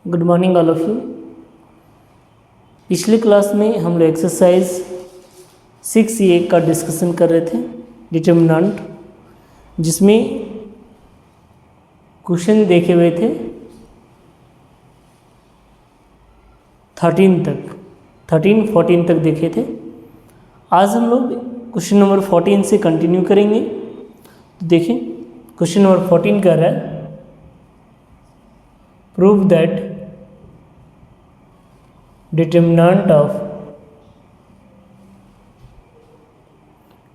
Good morning all of you. पिछली class में हम लोग एक्सरसाइज 6A का डिस्कशन कर रहे थे, डिटर्मिनेंट, जिसमें क्वेश्चन देखे हुए थे 13 14 तक देखे थे। आज हम लोग क्वेश्चन नंबर 14 से कंटिन्यू करेंगे। तो देखें, क्वेश्चन नंबर 14 कर रहा है, prove that determinant of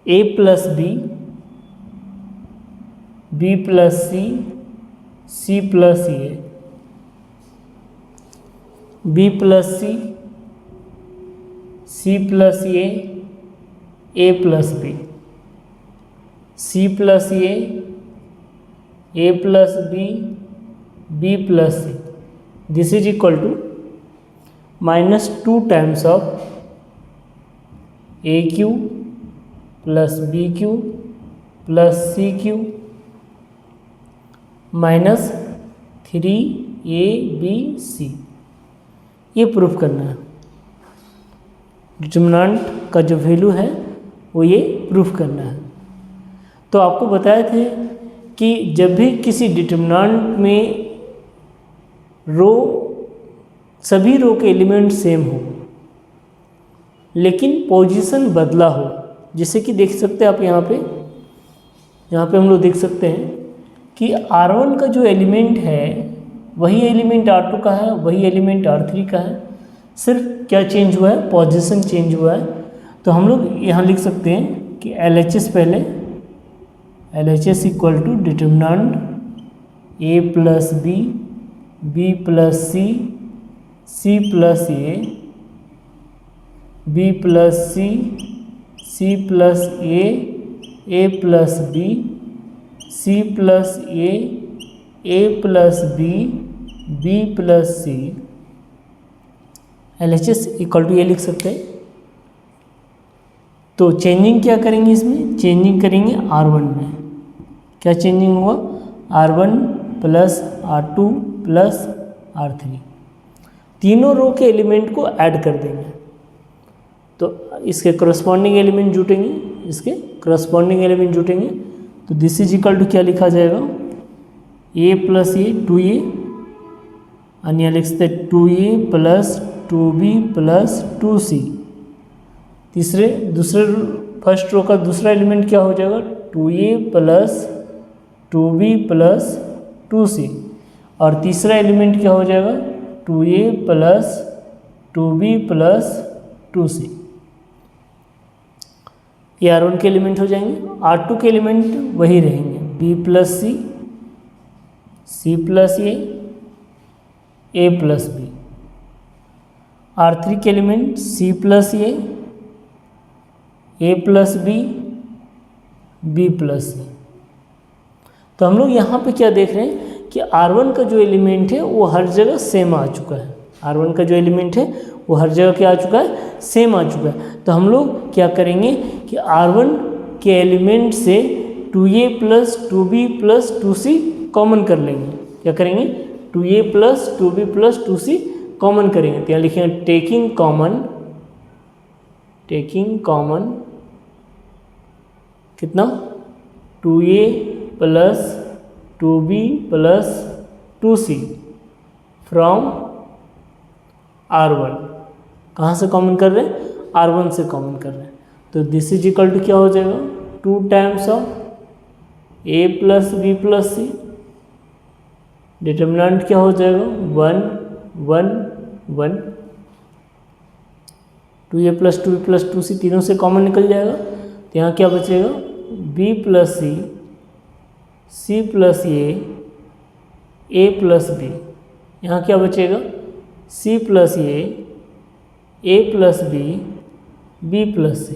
a plus b, b plus c, c plus a, b plus c, c plus a plus b, c plus a plus b plus c. This is equal to -2 times of AQ plus BQ plus CQ minus 3ABC। ये proof करना है। Determinant का जो value है वो ये proof करना है। तो आपको बताए थे कि जब भी किसी डिटर्मिनेंट में सभी रो के एलिमेंट सेम हो लेकिन पोजीशन बदला हो, जैसे कि देख सकते हैं आप यहाँ पे हम लोग देख सकते हैं कि R1 का जो एलिमेंट है वही एलिमेंट R2 का है, वही एलिमेंट R3 का है, सिर्फ क्या चेंज हुआ है, पोजीशन चेंज हुआ है। तो हम लोग यहाँ लिख सकते हैं कि LHS पहले LHS equal to determinant A plus B plus C plus B plus C plus A plus B, C plus A plus B plus C। LHS equal to ये लिख सकते हैं। तो चेंजिंग क्या करेंगे, इसमें चेंजिंग करेंगे R1 में। क्या चेंजिंग हुआ, R1 plus R2 plus R3, तीनों रो के एलिमेंट को ऐड कर देंगे तो इसके करस्पॉन्डिंग एलिमेंट जुटेंगे। तो दिस इज इक्वल टू क्या लिखा जाएगा, A प्लस A 2A, और यहाँ लिख सकते 2A plus 2B plus 2C। First row का दूसरा एलिमेंट क्या हो जाएगा, 2A plus 2B plus 2C, और तीसरा एलिमेंट क्या हो जाएगा, 2A plus 2B plus 2C। ये R1 के एलिमेंट हो जाएंगे। R2 के एलिमेंट वही रहेंगे, B plus C plus A plus B। R3 के element C plus A plus B plus C। तो हम लोग यहाँ पे क्या देख रहे हैं कि R1 का जो एलिमेंट है वो हर जगह सेम आ चुका है। R1 का जो एलिमेंट है वो हर जगह क्या आ चुका है, सेम आ चुका है। तो हम लोग क्या करेंगे कि R1 के एलिमेंट से 2A plus 2B plus 2C common कर लेंगे। क्या करेंगे, 2A plus 2B plus 2C common करेंगे। तो यहाँ लिखेंगे टेकिंग कॉमन कितना, 2A plus 2B plus 2C from R1। कहाँ से कॉमन कर रहे हैं, R1 से कॉमन कर रहे हैं। तो दिस इज इक्वल टू क्या हो जाएगा, 2 times of A plus B plus C। Determinant क्या हो जाएगा, 1 1 1। 2A plus 2B plus 2C तीनों से कॉमन निकल जाएगा। तो यहाँ क्या बचेगा, B plus C plus A plus B। यहाँ क्या बचेगा, C plus A plus B plus C,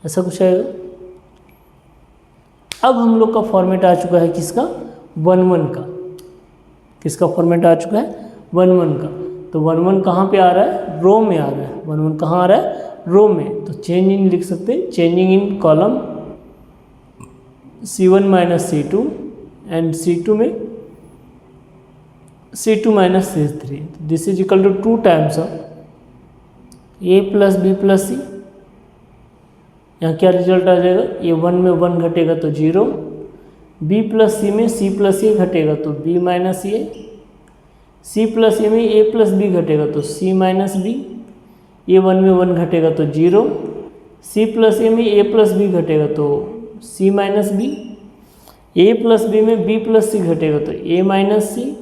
ऐसा कुछ आएगा। अब हम लोग का फॉर्मेट आ चुका है किसका, 1 1 का। किसका फॉर्मेट आ चुका है, 1 1 का। तो 1 1 कहाँ पे आ रहा है, रो में आ रहा है। 1 1 कहाँ आ रहा है, रो में। तो चेंजिंग लिख सकते हैं, changing in column C1 minus C2 and C2 में C2 minus C3. This is equal to 2 times of A plus B plus C. यहाँ क्या रिजल्ट आ जाएगा, A1 में 1 घटेगा तो 0, B प्लस C में C प्लस A घटेगा तो B minus A, C plus A में A प्लस B घटेगा तो C माइनस B, A1 में 1 घटेगा तो 0, C प्लस A में A प्लस B घटेगा तो C minus B, A plus B में B प्लस C घटेगा तो A माइनस C,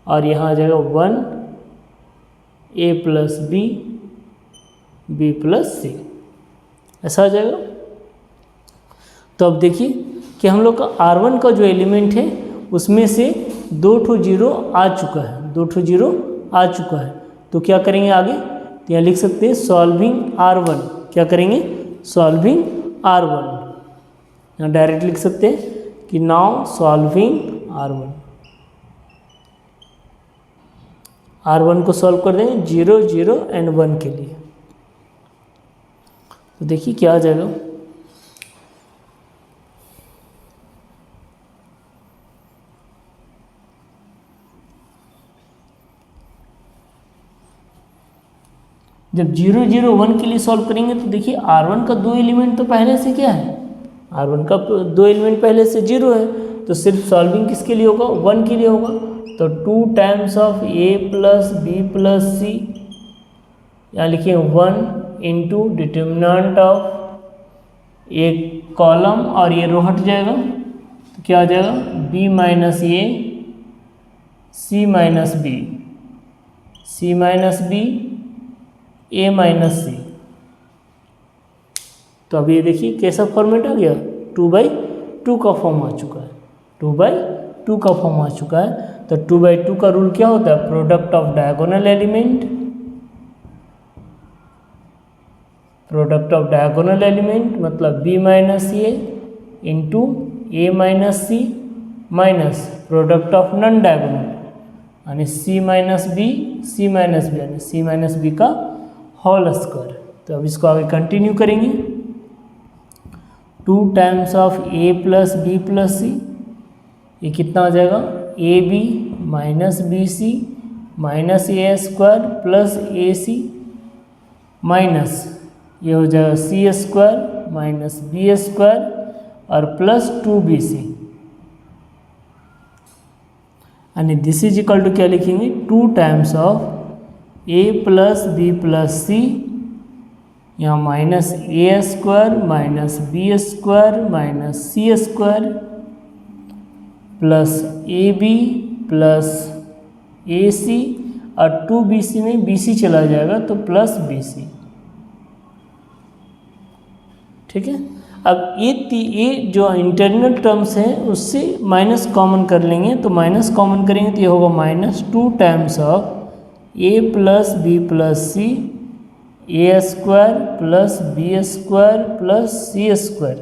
और यहाँ आ जाएगा 1 A plus B plus C, ऐसा आ जाएगा। तो अब देखिए कि हम लोग का R1 का जो एलिमेंट है उसमें से 2 ठो जीरो आ चुका है, 2 ठो जीरो आ चुका है। तो क्या करेंगे आगे, तो यहाँ लिख सकते हैं सॉल्विंग R1। क्या करेंगे, सॉल्विंग R1। यहाँ डायरेक्ट लिख सकते हैं कि नाउ सॉल्विंग R1। R1 को सॉल्व कर देंगे 0 0 एंड 1 के लिए। तो देखिए क्या आ जाएगा, जब 0 0 1 के लिए सॉल्व करेंगे तो देखिए R1 का 2 एलिमेंट तो पहले से क्या है, R1 का 2 एलिमेंट पहले से 0 है, तो सिर्फ सॉल्विंग किसके लिए होगा, 1 के लिए होगा। तो 2 times of A plus B plus C, यहाँ लिखिए 1 इंटू डिटर्मिनेंट ऑफ एक कॉलम और ये रो हट जाएगा, तो क्या आ जाएगा B minus A C minus B, C minus B A minus C। तो अब ये देखिए कैसा फॉर्मेट आ गया, 2/2 का फॉर्म आ चुका है, 2/2 का फॉर्म आ चुका है। तो 2/2 का रूल क्या होता है, product of diagonal element, product of diagonal element मतलब B minus A into A minus C minus product of non diagonal यानी C माइनस B यानी C माइनस B का होल स्क्वायर। तो अब इसको आगे कंटिन्यू करेंगे, 2 times of A plus B plus C, ये कितना आ जाएगा AB minus BC minus A square plus AC minus ये हो जाएगा C square minus B square और प्लस 2BC, यानी दिस इज इक्वल टू क्या लिखेंगे, 2 times of A plus B plus C, यहाँ minus A square minus B square minus C square plus AB plus AC और 2BC में BC चला जाएगा तो प्लस BC। ठीक है, अब ये जो इंटरनल टर्म्स हैं उससे माइनस कॉमन कर लेंगे, तो माइनस कॉमन करेंगे तो ये होगा minus 2 times of A plus B plus C A square plus B square plus C square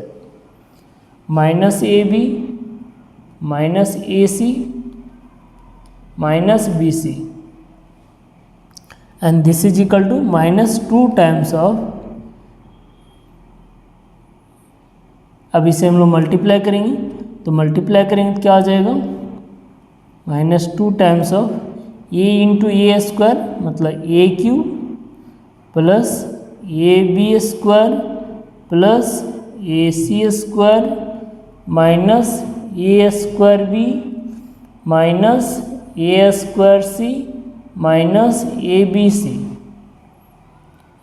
minus AB minus AC minus BC and this is equal to minus 2 times of, अब इसे हम लोग multiply करेंगे, तो multiply करेंगे तो क्या आ जाएगा minus 2 times of A into A square मतलब AQ plus AB square plus AC square minus A square B minus A square C minus ABC।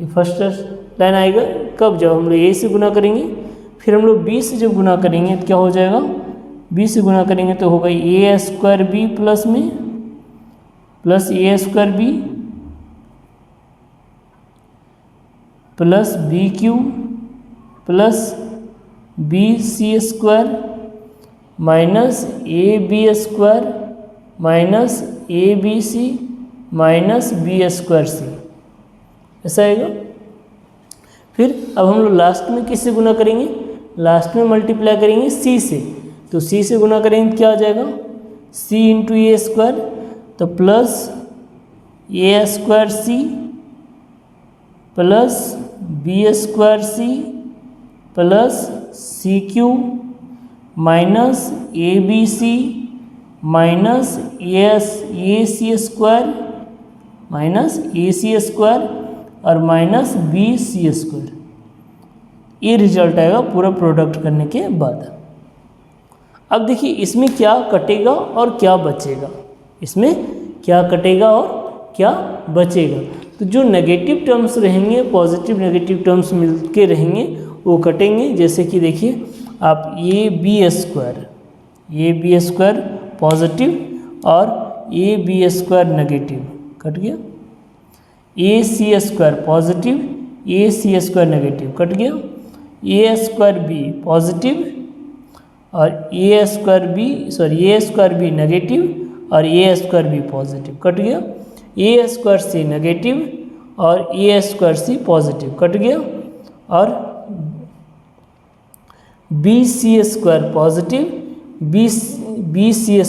ये फर्स्ट लाइन आएगा कब, जब हम लोग A से गुना करेंगे, फिर हम लोग B से जब गुना करेंगे तो क्या हो जाएगा, B से गुना करेंगे तो होगा A स्क्वायर B प्लस में plus A square B plus BQ plus BC square minus AB square minus ABC minus B square C, ऐसा आएगा। फिर अब हम लोग लास्ट में किससे गुना करेंगे, लास्ट में मल्टीप्लाई करेंगे C से, तो C से गुना करेंगे तो क्या आ जाएगा C इंटू A स्क्वायर, तो plus A square C plus B square C plus CQ minus ABC minus A C square minus A C square और माइनस बी सी स्क्वायर, ये रिजल्ट आएगा पूरा प्रोडक्ट करने के बाद। अब देखिए इसमें क्या कटेगा और क्या बचेगा, इसमें क्या कटेगा और क्या बचेगा। तो जो नेगेटिव टर्म्स रहेंगे, पॉजिटिव नेगेटिव टर्म्स मिलके रहेंगे, वो कटेंगे। जैसे कि देखिए आप ए बी स्क्वायर पॉजिटिव और A B square negative cut गया, A C square positive, A C square negative cut गया, ए स्क्वायर बी पॉजिटिव और ए स्क्वायर बी नेगेटिव और A square B positive cut गया, ए स्क्वायर सी नेगेटिव और A square C positive cut गया, और B C square positive, B C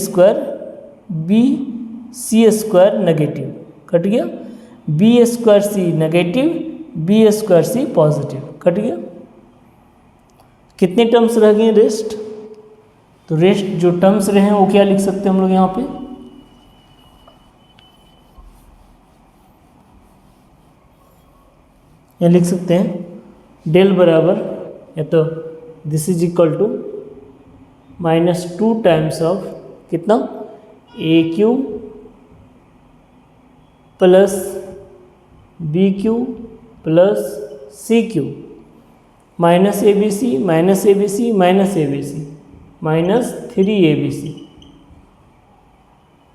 square negative cut गया, B square C negative, B square C positive cut गया। कितने terms रह गए rest? तो रेस्ट जो टर्म्स रहे हैं वो क्या लिख सकते हैं हम लोग यहाँ पे? ये लिख सकते हैं डेल बराबर, या तो this is equal to -2 times of कितना a cube plus b cube plus c cube minus A B c minus A B c minus A B c minus 3abc,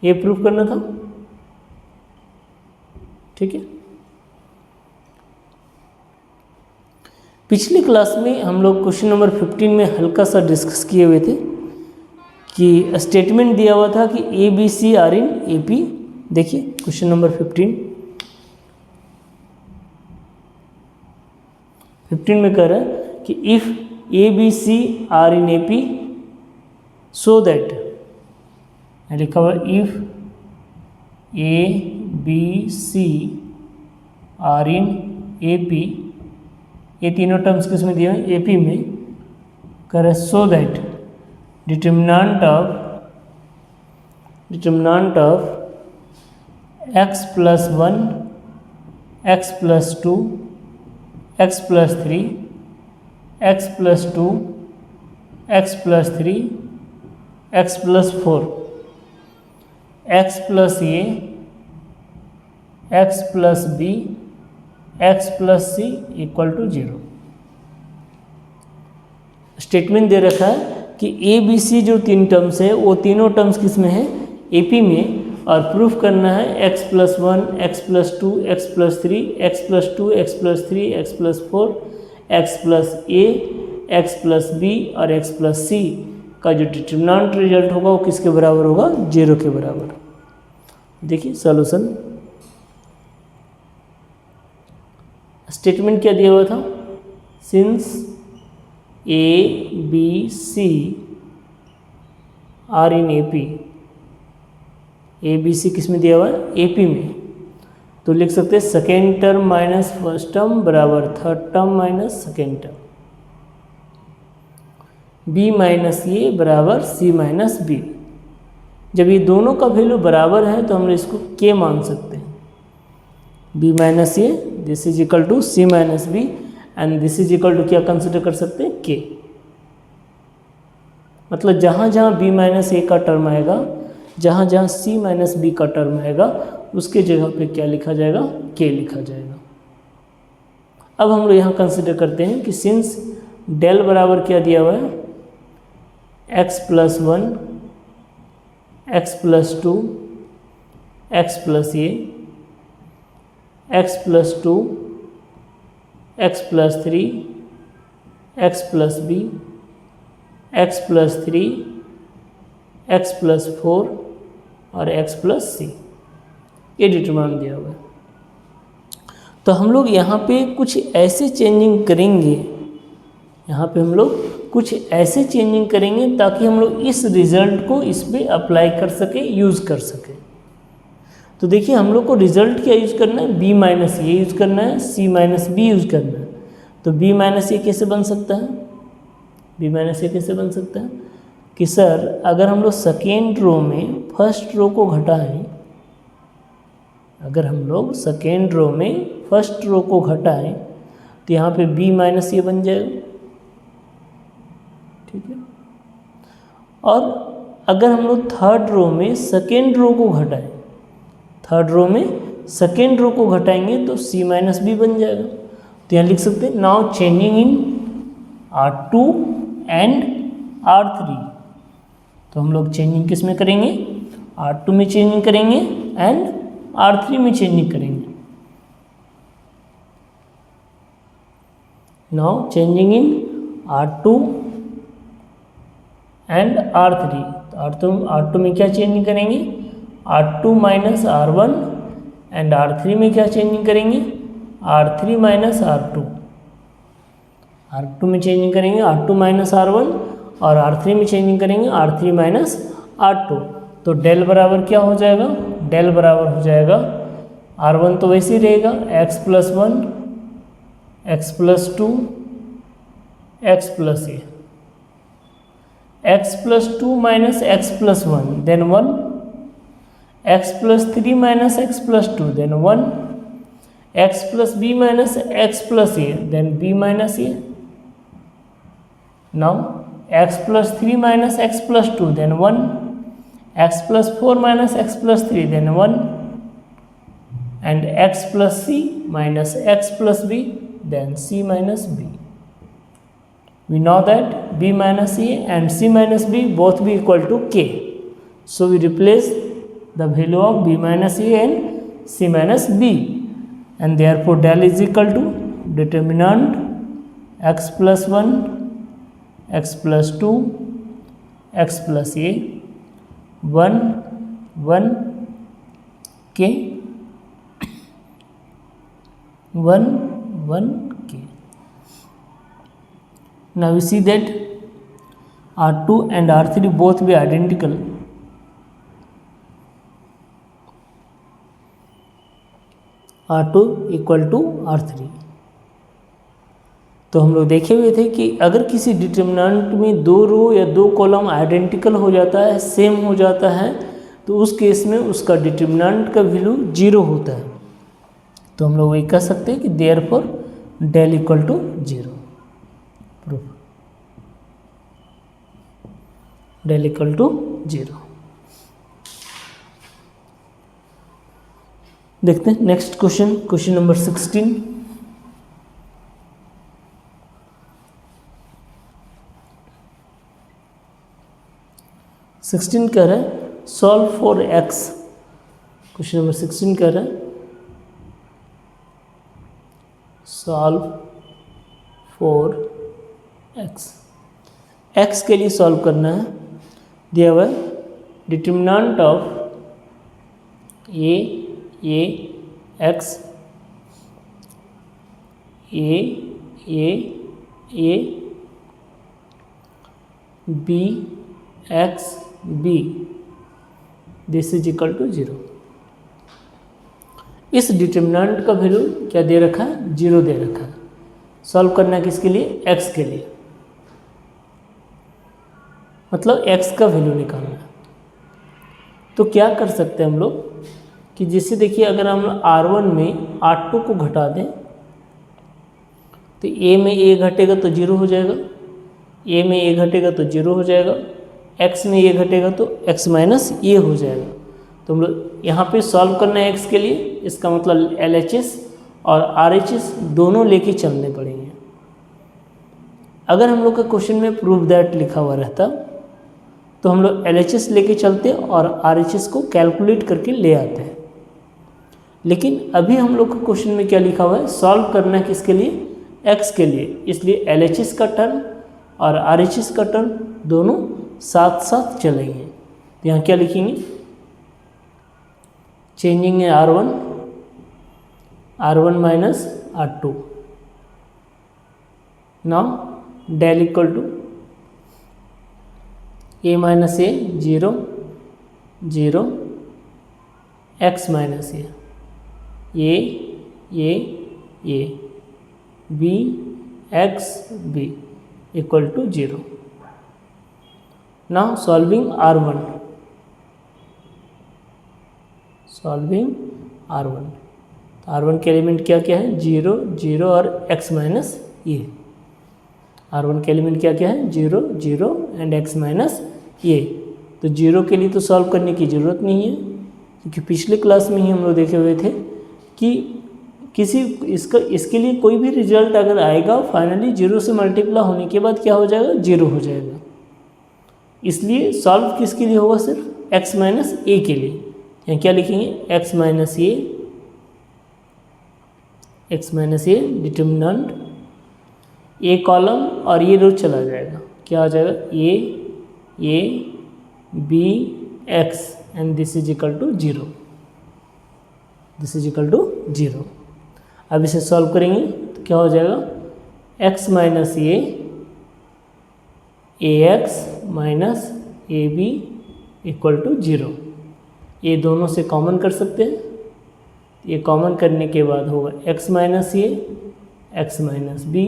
ये प्रूफ करना था। ठीक है, पिछली क्लास में हम लोग क्वेश्चन नंबर 15 में हल्का सा डिस्कस किए हुए थे कि स्टेटमेंट दिया हुआ था कि A B C are in A P. देखिए क्वेश्चन नंबर 15 में कह रहा है कि if A B C are in A P so that, लिखा हुआ if A B C are in A P, ये तीनों टर्म्स किसमें दिए हैं? ए पी में। कह रहे so that determinant of x plus 1, x plus 2, x plus 3, x plus 2, x plus 3, x plus 4, x plus a, x plus b, x plus c equal to 0। Statement दे रखा है कि ए बी सी जो तीन terms है वो तीनों terms किस में है? ए पी में, और प्रूफ करना है x plus 1, x plus 2, x plus 3, x plus 2, x plus 3, x plus 4, x plus a, x plus b और x प्लस c का जो डिटर्मिनेंट रिजल्ट होगा वो किसके बराबर होगा? 0 के बराबर। देखिए सॉल्यूशन, स्टेटमेंट क्या दिया हुआ था? Since A B C are in A P, A B C किस में दिया हुआ है? ए पी में। तो लिख सकते हैं second term minus first term बराबर third term minus second term, b minus a बराबर c माइनस बी। जब ये दोनों का वैल्यू बराबर है तो हम इसको k मान सकते हैं। b minus A, this is equal to c minus B, and this is equal to क्या कंसिडर कर सकते हैं? k। मतलब जहाँ जहाँ b माइनस ए का टर्म आएगा, जहाँ जहाँ c माइनस बी का टर्म आएगा, उसके जगह पे क्या लिखा जाएगा? k लिखा जाएगा। अब हम लोग यहाँ कंसिडर करते हैं कि सिंस डेल बराबर क्या दिया हुआ है? x plus 1, x plus 2, x plus a, x plus 2, x plus 3, x plus b, x plus 3, x plus 4 और x प्लस c, ये डिटरमिनेंट दिया हुआ है। तो हम लोग यहाँ पे कुछ ऐसे चेंजिंग करेंगे, यहाँ पे हम लोग कुछ ऐसे चेंजिंग करेंगे ताकि हम लोग इस रिज़ल्ट को इस पर अप्लाई कर सके, यूज़ कर सके। तो देखिए हम लोग को रिज़ल्ट क्या यूज़ करना है? b माइनस ए यूज़ करना है, c माइनस बी यूज़ करना है। तो b माइनस ए कैसे बन सकता है? b माइनस ए कैसे बन सकता है? कि सर अगर हम लोग सेकेंड रो में फर्स्ट रो को घटाएं, अगर हम लोग सेकेंड रो में फर्स्ट रो को घटाएं तो यहाँ पे b माइनस ए बन जाएगा, ठीक है। और अगर हम लोग थर्ड रो में सेकेंड रो को घटाएं, थर्ड रो में सेकेंड रो को घटाएंगे तो c माइनस बी बन जाएगा। तो यहाँ लिख सकते हैं now changing in R2 and R3। तो हम लोग चेंजिंग किस में करेंगे, R2 में चेंजिंग करेंगे एंड R3 में चेंजिंग करेंगे। Now changing in R2 and R3। तो R2 में क्या चेंजिंग करेंगे, R2 minus R1 and R3 में क्या चेंजिंग करेंगे, R3 माइनस R2। R2 में चेंजिंग करेंगे R2 माइनस R1 और R3 में चेंजिंग करेंगे R3 माइनस R2। तो डेल बराबर क्या हो जाएगा, डेल बराबर हो जाएगा R1 तो वैसे ही रहेगा x plus 1 x plus 2 x plus A, x plus 2 minus x plus 1 then 1, x plus 3 minus x plus 2 then 1, x plus b minus x plus a then b minus a। Now x plus 3 minus x plus 2 then 1, x plus 4 minus x plus 3 then 1, and x plus c minus x plus b then c minus b. We know that b minus a and c minus b both be equal to k. So we replace the value of b minus a and c minus b, and therefore del is equal to determinant x plus 1 x plus 2 x plus a 1 1 k 1 1 k. Now we see that R2 and R3 both be identical. R2 equal to R3। तो हम लोग देखे हुए थे कि अगर किसी determinant में दो रो या दो कॉलम आइडेंटिकल हो जाता है, सेम हो जाता है, तो उस केस में उसका डिटर्मिनेंट का वैल्यू 0 होता है। तो हम लोग वही कह सकते हैं कि therefore del equal to 0। Proof del equal to 0। देखते हैं next question, question number 16। Sixteen कह रहा है सॉल्व फॉर x। क्वेश्चन नंबर 16 कह रहा है सॉल्व फॉर x। x के लिए सॉल्व करना है। दिया हुआ determinant of a x b x b this is equal to 0। इस डिटर्मिनेंट का वैल्यू क्या दे रखा है, 0 दे रखा है। सॉल्व करना है किसके लिए, x के लिए, मतलब x का वैल्यू निकालना है। तो क्या कर सकते हैं हम लोग कि जैसे देखिए अगर हम R1 में R2 को घटा दें तो a में a घटेगा तो 0 हो जाएगा, a में a घटेगा तो 0 हो जाएगा, x में a घटेगा तो x माइनस a हो जाएगा। तो हम लोग यहाँ पे सॉल्व करना है x के लिए, इसका मतलब LHS और RHS दोनों लेके चलने पड़ेंगे। अगर हम लोग का क्वेश्चन में प्रूव दैट लिखा हुआ रहता तो हम लोग LHS लेके चलते और RHS को कैलकुलेट करके ले आते हैं, लेकिन अभी हम लोग का क्वेश्चन में क्या लिखा हुआ है, सॉल्व करना है किसके लिए, x के लिए। इसलिए LHS का टर्म और RHS का टर्म दोनों साथ साथ चलेंगे। तो यहाँ क्या लिखेंगे, चेंजिंग है R1 minus R2। Now del equal to a minus a 0 0 x minus a b x b equal to 0। Now solving R1, solving R1, तो R1 के एलिमेंट क्या क्या है, 0 0 और x माइनस ए। R1 के एलिमेंट क्या क्या है, 0 0 एंड x माइनस ए। तो 0 के लिए तो सॉल्व करने की ज़रूरत नहीं है, क्योंकि पिछले क्लास में ही हम लोग देखे हुए थे कि इसके लिए कोई भी रिजल्ट अगर आएगा फाइनली 0 से मल्टीप्लाई होने के बाद क्या हो जाएगा, 0 हो जाएगा। इसलिए सॉल्व किसके लिए होगा, सिर्फ x माइनस ए के लिए। यहाँ क्या लिखेंगे, x minus A determinant A column और ये रो चला जाएगा, क्या हो जाएगा, A B x and this is equal to 0, this is equal to 0। अब इसे सॉल्व करेंगे तो क्या हो जाएगा, x minus A x minus A B equal to 0। ये दोनों से कॉमन कर सकते हैं, ये कॉमन करने के बाद होगा x minus A x minus B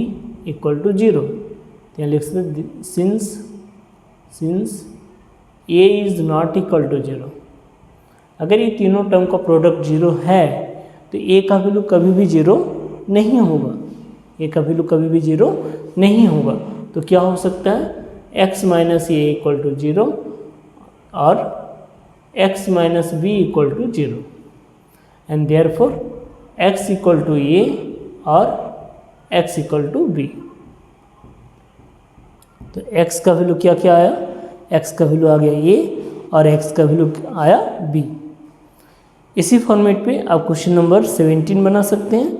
equal to 0। तो यहाँ लिख सकते since A is not equal to 0। अगर ये तीनों टर्म का प्रोडक्ट 0 है तो ए का वैल्यू कभी भी 0 नहीं होगा, ए का वैल्यू कभी भी 0 नहीं होगा। तो क्या हो सकता है, x minus a equal to 0 और x minus B equal to 0 and therefore x equal to a और x इक्वल टू बी। तो x का वैल्यू क्या क्या आया, x का वैल्यू आ गया a और x का वैल्यू आया b। इसी फॉर्मेट पे आप क्वेश्चन नंबर 17 बना सकते हैं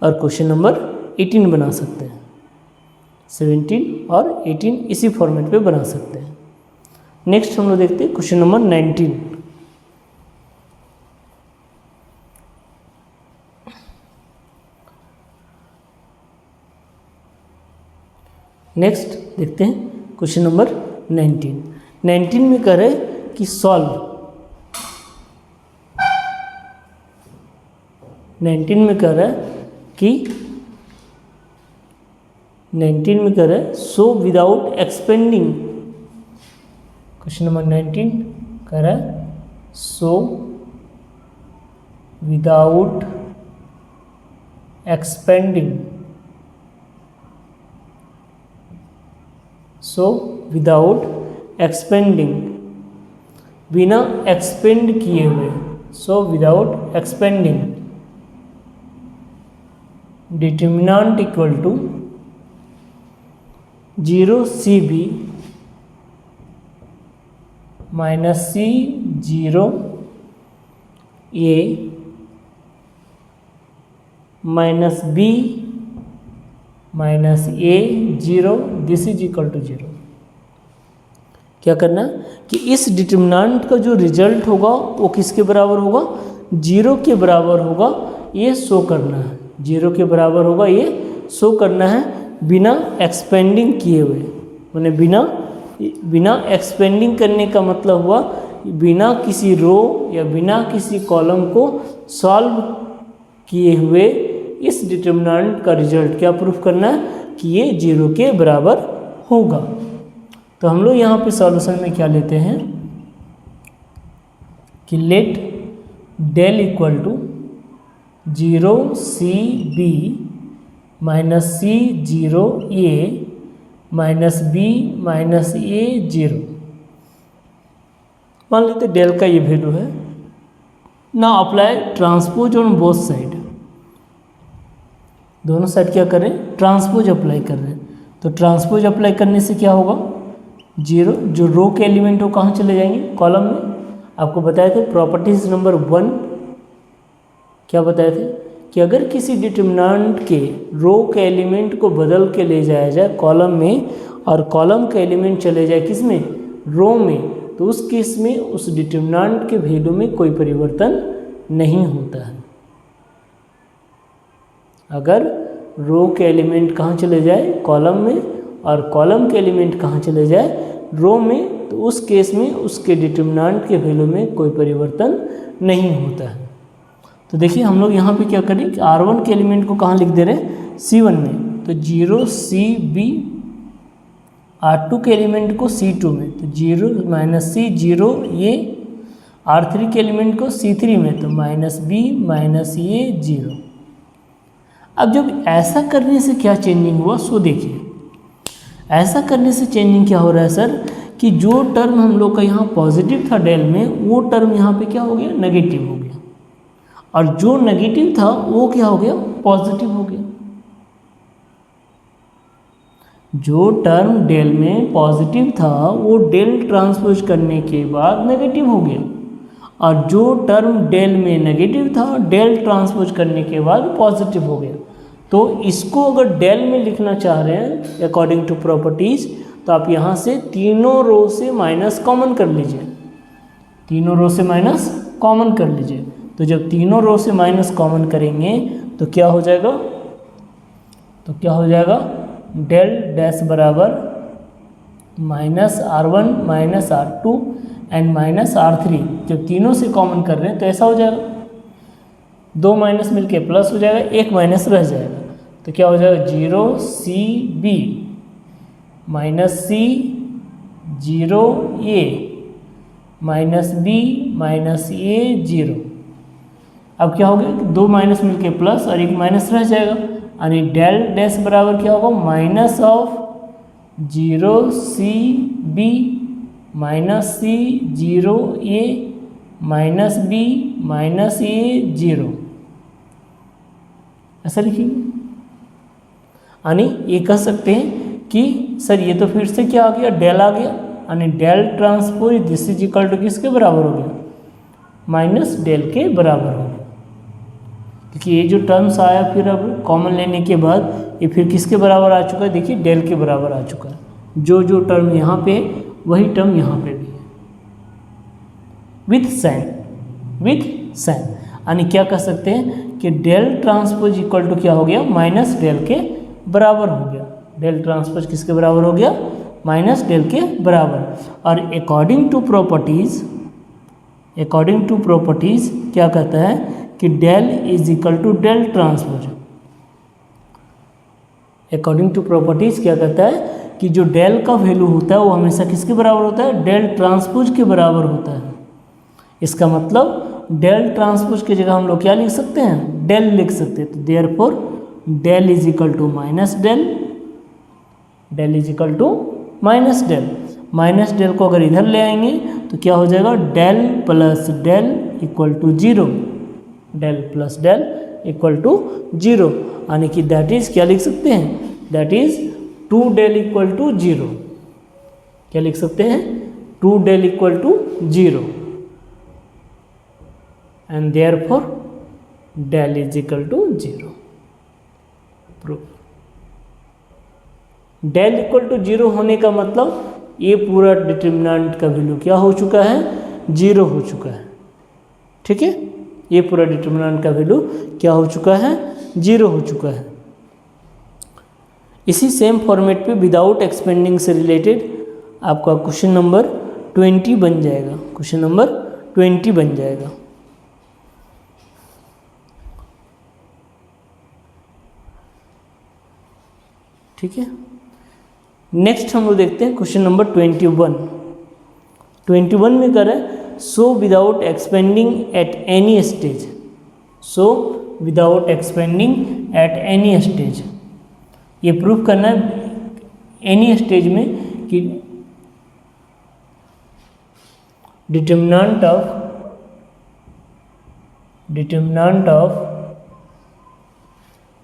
और क्वेश्चन नंबर 18 बना सकते हैं। 17 और 18 इसी फॉर्मेट पे बना सकते हैं। नेक्स्ट हम लोग देखते हैं क्वेश्चन नंबर 19। नेक्स्ट देखते हैं क्वेश्चन नंबर 19 में कह रहे कि सॉल्व, 19 में कह रहा है कि 19 में कह रहा है so without expanding, question number 19 कह रहा है so without expanding, so without expanding, बिना एक्सपेंड किए हुए, so without expanding determinant equal to 0 CB minus C 0 A minus B minus A 0 this is equal to 0। क्या करना कि इस डिटर्मिनेंट का जो रिजल्ट होगा वो किसके बराबर होगा, 0 के बराबर होगा, ये शो करना है, 0 के बराबर होगा ये शो करना है बिना एक्सपेंडिंग किए हुए। मैंने बिना एक्सपेंडिंग करने का मतलब हुआ बिना किसी रो या बिना किसी कॉलम को सॉल्व किए हुए इस डिटर्मिनेंट का रिजल्ट क्या प्रूफ करना है कि ये 0 के बराबर होगा। तो हम लोग यहाँ पे सॉल्यूशन में क्या लेते हैं कि let del equal to 0 CB minus C 0 A minus B minus A 0। मान लेते डेल का ये वैल्यू है ना, apply transpose on both side, दोनों साइड क्या करें, ट्रांसपोज अप्लाई कर रहे हैं। तो ट्रांसपोज अप्लाई करने से क्या होगा, 0 जो रो के एलिमेंट हो कहाँ चले जाएंगे, कॉलम में। आपको बताए थे प्रॉपर्टीज नंबर 1, क्या बताए थे कि अगर किसी डिटर्मिनेंट के रो के एलिमेंट को बदल के ले जाया जाए कॉलम में और कॉलम का एलिमेंट चले जाए किस में, रो में, तो उस केस में उस डिटर्मिनेंट के वैल्यू में कोई परिवर्तन नहीं होता है। अगर रो के एलिमेंट कहाँ चले जाए, कॉलम में, और कॉलम के एलिमेंट कहाँ चले जाए, रो में, तो उस केस में उसके डिटर्मिनेंट के वैल्यू में कोई परिवर्तन नहीं होता है। तो देखिए हम लोग यहाँ पे क्या करें कि R1 के एलिमेंट को कहाँ लिख दे रहे हैं, C1 में। तो 0 CB R2 के एलिमेंट को C2 में, तो 0 माइनस C 0 ये, R3 के एलिमेंट को C3 में, तो माइनस B माइनस ये 0। अब जब ऐसा करने से क्या चेंजिंग हुआ सो देखिए। ऐसा करने से चेंजिंग क्या हो रहा है सर, कि जो टर्म हम लोग का यहाँ पॉजिटिव था डेल में, वो टर्म यहाँ पे क्या हो गया, नेगेटिव हो गया, और जो नेगेटिव था वो क्या हो गया, पॉजिटिव हो गया। जो टर्म डेल में पॉजिटिव था वो डेल ट्रांसपोज करने के बाद नेगेटिव हो गया, और जो टर्म डेल में नेगेटिव था डेल ट्रांसपोज करने के बाद पॉजिटिव हो गया। तो इसको अगर डेल में लिखना चाह रहे हैं अकॉर्डिंग टू प्रॉपर्टीज, तो आप यहाँ से तीनों रो से माइनस कॉमन कर लीजिए, तीनों रो से माइनस कॉमन कर लीजिए। तो जब तीनों रो से माइनस कॉमन करेंगे तो क्या हो जाएगा, तो क्या हो जाएगा, डेल डैश बराबर minus R1 minus R2 and minus R3। जब तीनों से कॉमन कर रहे हैं तो ऐसा हो जाएगा, दो माइनस मिलके प्लस हो जाएगा, एक माइनस रह जाएगा, तो क्या हो जाएगा 0CB minus C 0A minus B minus A 0। अब क्या हो गया, दो माइनस मिलके प्लस और एक माइनस रह जाएगा, यानी डेल डैश बराबर क्या होगा, minus of 0CB minus C 0A minus B minus A 0, ऐसा लिखेंगे। यानी ये कह सकते हैं कि सर ये तो फिर से क्या आ गया, डेल आ गया, यानी del transpose this is equal to किसके बराबर हो गया, माइनस डेल के बराबर हो गया। क्योंकि ये जो टर्म्स आया फिर अब कॉमन लेने के बाद ये फिर किसके बराबर आ चुका है, देखिए डेल के बराबर आ चुका है। जो जो टर्म यहाँ पे है वही टर्म यहाँ पे भी है, विथ साइन। यानी क्या कह सकते हैं कि डेल ट्रांसपोज इक्वल टू क्या हो गया, माइनस डेल के बराबर हो गया। डेल ट्रांसपोज किसके बराबर हो गया, माइनस डेल के बराबर। और अकॉर्डिंग टू प्रॉपर्टीज क्या कहता है कि del is equal to del transpose. According to properties क्या कहता है कि जो डेल का वैल्यू होता है वो हमेशा किसके बराबर होता है, डेल ट्रांसपोज के बराबर होता है। इसका मतलब डेल ट्रांसपोज की जगह हम लोग क्या लिख सकते हैं, डेल लिख सकते हैं। तो therefore del is equal to minus del, del is equal to minus del. Minus del को अगर इधर ले आएंगे तो क्या हो जाएगा, del plus del equal to 0, del plus del equal to 0, यानी कि दैट इज क्या लिख सकते हैं, that is 2 del equal to 0। क्या लिख सकते हैं, 2 del equal to 0 and therefore del is equal to 0। Proof. Del equal to 0 होने का मतलब ये पूरा डिटर्मिनेंट का वैल्यू क्या हो चुका है, 0 हो चुका है। ठीक है, ये पूरा डिटर्मिनेंट का वैल्यू क्या हो चुका है, 0 हो चुका है। इसी सेम फॉर्मेट पे विदाउट एक्सपेंडिंग से रिलेटेड आपका क्वेश्चन नंबर 20 बन जाएगा, क्वेश्चन नंबर 20 बन जाएगा। ठीक है, नेक्स्ट हम लोग देखते हैं क्वेश्चन नंबर 21 में कर रहा है so without expanding at any stage, so without expanding at any stage. ये प्रूफ करना है एनी स्टेज में कि determinant of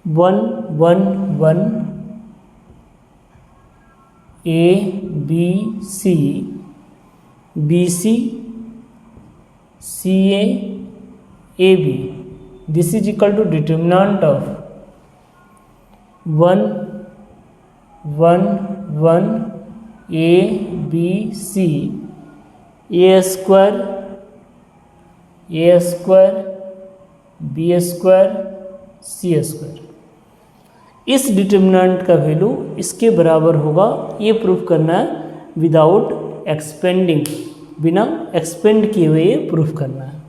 1 1 1 A B C B C C A A B, this is equal to determinant of 1 1 1 A B C A square B square C square। इस determinant का value इसके बराबर होगा, ये प्रूफ करना है विदाउट एक्सपेंडिंग, बिना expand किए हुए ये प्रूफ करना है।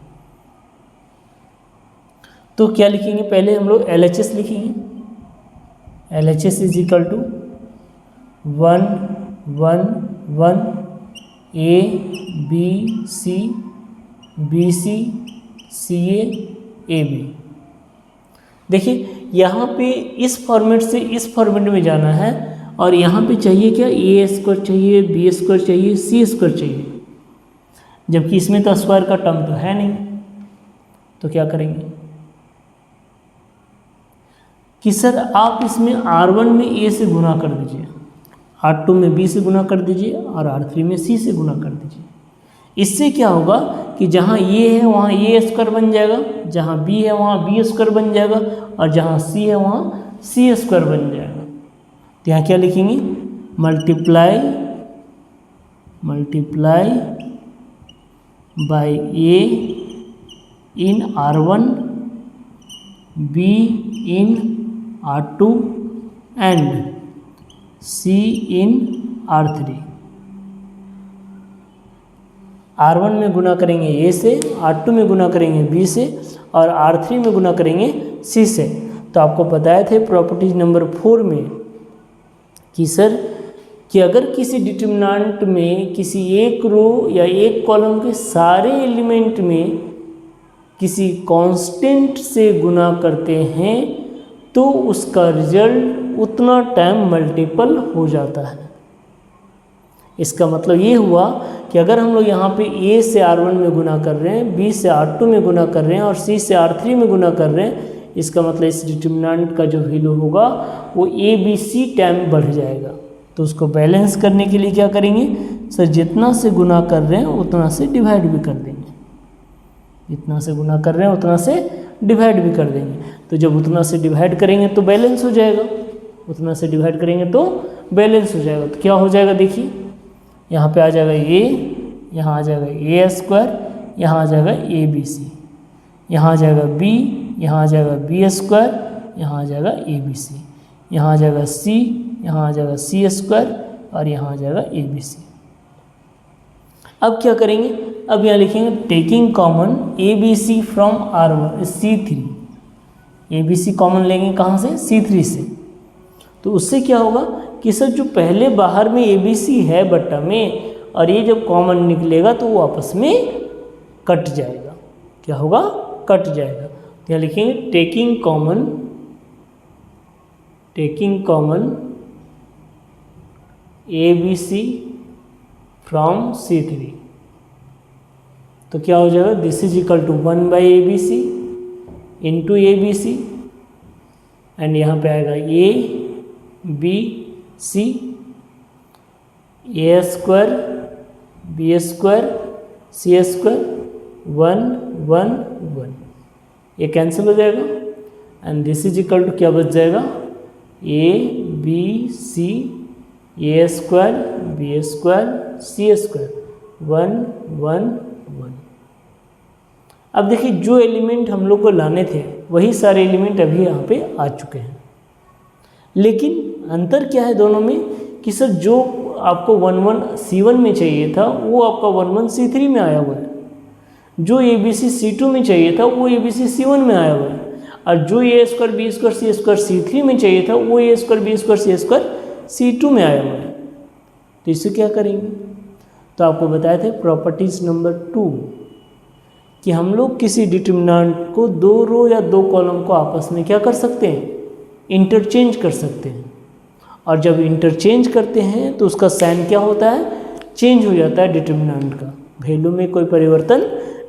तो क्या लिखेंगे, पहले हम लोग LHS लिखेंगे। LHS is equal to 1 1 1, A B C B C C A B। देखिए यहाँ पे इस फॉर्मेट से इस फॉर्मेट में जाना है और यहाँ पे चाहिए क्या, ए स्क्वायर चाहिए, बी स्क्वायर चाहिए, सी स्क्वायर चाहिए, जबकि इसमें तो स्क्वायर का टर्म तो है नहीं। तो क्या करेंगे कि सर आप इसमें R1 में A से गुना कर दीजिए, R2 में B से गुना कर दीजिए और R3 में C से गुना कर दीजिए। इससे क्या होगा कि जहाँ A है वहाँ A स्क्वायर बन जाएगा, जहाँ B है वहाँ B स्क्वायर बन जाएगा और जहाँ C है वहाँ C स्क्वायर बन जाएगा। तो यहाँ क्या लिखेंगे, multiply by A in R1, B in R2 and C in R3। R1 में गुना करेंगे A से, R2 में गुना करेंगे B से और R3 में गुना करेंगे C से। तो आपको बताए थे प्रॉपर्टीज नंबर 4 में कि सर कि अगर किसी डिटरमिनेंट में किसी एक रो या एक कॉलम के सारे एलिमेंट में किसी कांस्टेंट से गुना करते हैं तो उसका रिजल्ट उतना टाइम मल्टीपल हो जाता है। इसका मतलब ये हुआ कि अगर हम लोग यहाँ पे A से R1 में गुना कर रहे हैं, B से R2 में गुना कर रहे हैं और C से R3 में गुना कर रहे हैं, इसका मतलब इस डिटरमिनेंट का जो वैल्यू होगा वो ABC टाइम बढ़ जाएगा। तो उसको बैलेंस करने के लिए क्या करेंगे सर, जितना से गुना कर रहे हैं उतना से डिवाइड भी कर देंगे, जितना से गुना कर रहे हैं उतना से डिवाइड भी कर देंगे। तो जब उतना से डिवाइड करेंगे तो बैलेंस हो जाएगा, उतना से डिवाइड करेंगे तो बैलेंस हो जाएगा। तो क्या हो जाएगा देखिए, यहाँ पे आ जाएगा A, यहाँ आ जाएगा A स्क्वायर, यहाँ आ जाएगा ABC, यहाँ आ जाएगा B, यहाँ आ जाएगा B स्क्वायर, यहाँ आ जाएगा ABC, यहाँ आ जाएगा C, यहाँ आ जाएगा C स्क्वायर और यहाँ आ जाएगा ABC। अब क्या करेंगे, अब यहाँ लिखेंगे taking common ABC from R1 C3, ABC common लेंगे कहाँ से, C3 से। तो उससे क्या होगा कि सर जो पहले बाहर में ABC है बट्टा में और ये जब कॉमन निकलेगा तो वो आपस में कट जाएगा। क्या होगा, कट जाएगा। तो यहाँ लिखेंगे taking common ABC from C3। तो क्या हो जाएगा, this is equal to 1 by ABC into ABC and यहाँ पे आएगा A B C, A square B square C square 1 1 1, ये कैंसिल हो जाएगा and this is equal to क्या बच जाएगा, A B C A square B square C square 1 1 1। अब देखिए जो एलिमेंट हम लोग को लाने थे वही सारे एलिमेंट अभी यहाँ पे आ चुके हैं, लेकिन अंतर क्या है दोनों में कि सर जो आपको 1 1 C1 में चाहिए था वो आपका 1 1 C3 में आया हुआ है, जो ABC C2 में चाहिए था वो ABC C1 में आया हुआ है, और जो A square B square C square C3 में चाहिए था वो A square B square C square C2 में आया हुआ है। तो इससे क्या करेंगे, तो आपको बताए थे प्रॉपर्टीज नंबर 2 कि हम लोग किसी डिटरमिनेंट को दो रो या दो कॉलम को आपस में क्या कर सकते हैं, इंटरचेंज कर सकते हैं। और जब इंटरचेंज करते हैं तो उसका साइन क्या होता है, चेंज हो जाता है, डिटरमिनेंट का वैल्यू में कोई परिवर्तन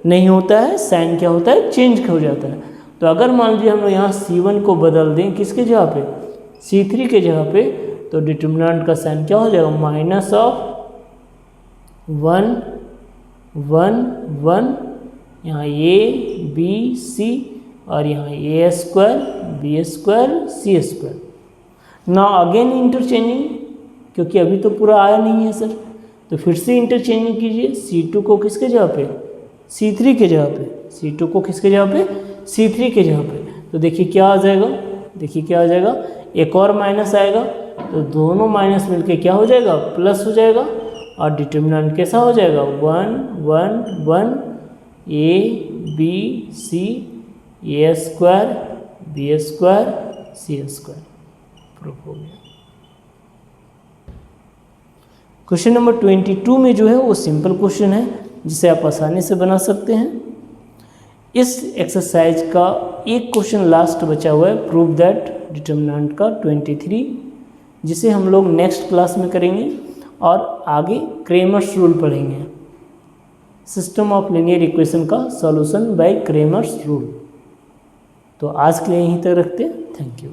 नहीं होता है, साइन क्या होता है, चेंज हो जाता है। तो अगर मान लीजिए हम लोग यहाँ C1 को बदल दें किसके जगह पे, C3 के जगह पे, तो डिटरमिनेंट का साइन क्या हो जाएगा, माइनस ऑफ 1 1 1, यहाँ A B C और यहाँ A square B square C square. Now again interchanging, क्योंकि अभी तो पूरा आया नहीं है सर, तो फिर से इंटरचेंजिंग कीजिए C2 को किसके जगह पे, C3 के जगह पे, C2 को किसके जगह पे, C3 के जगह पे। तो देखिए क्या आ जाएगा, देखिए क्या आ जाएगा, एक और माइनस आएगा तो दोनों माइनस मिलके क्या हो जाएगा, प्लस हो जाएगा और डिटरमिनेंट कैसा हो जाएगा, 1 1 1 A B C A square B square C square proof हो गया। क्वेश्चन नंबर 22 में जो है वो सिंपल क्वेश्चन है जिसे आप आसानी से बना सकते हैं। इस एक्सरसाइज का एक क्वेश्चन लास्ट बचा हुआ है, प्रूव दैट डिटर्मिनेंट का 23, जिसे हम लोग नेक्स्ट क्लास में करेंगे और आगे क्रेमर्स रूल पढ़ेंगे, सिस्टम ऑफ लीनियर इक्वेशन का सॉल्यूशन बाय क्रेमर्स रूल। तो आज के लिए यहीं तक रखते हैं। Thank you.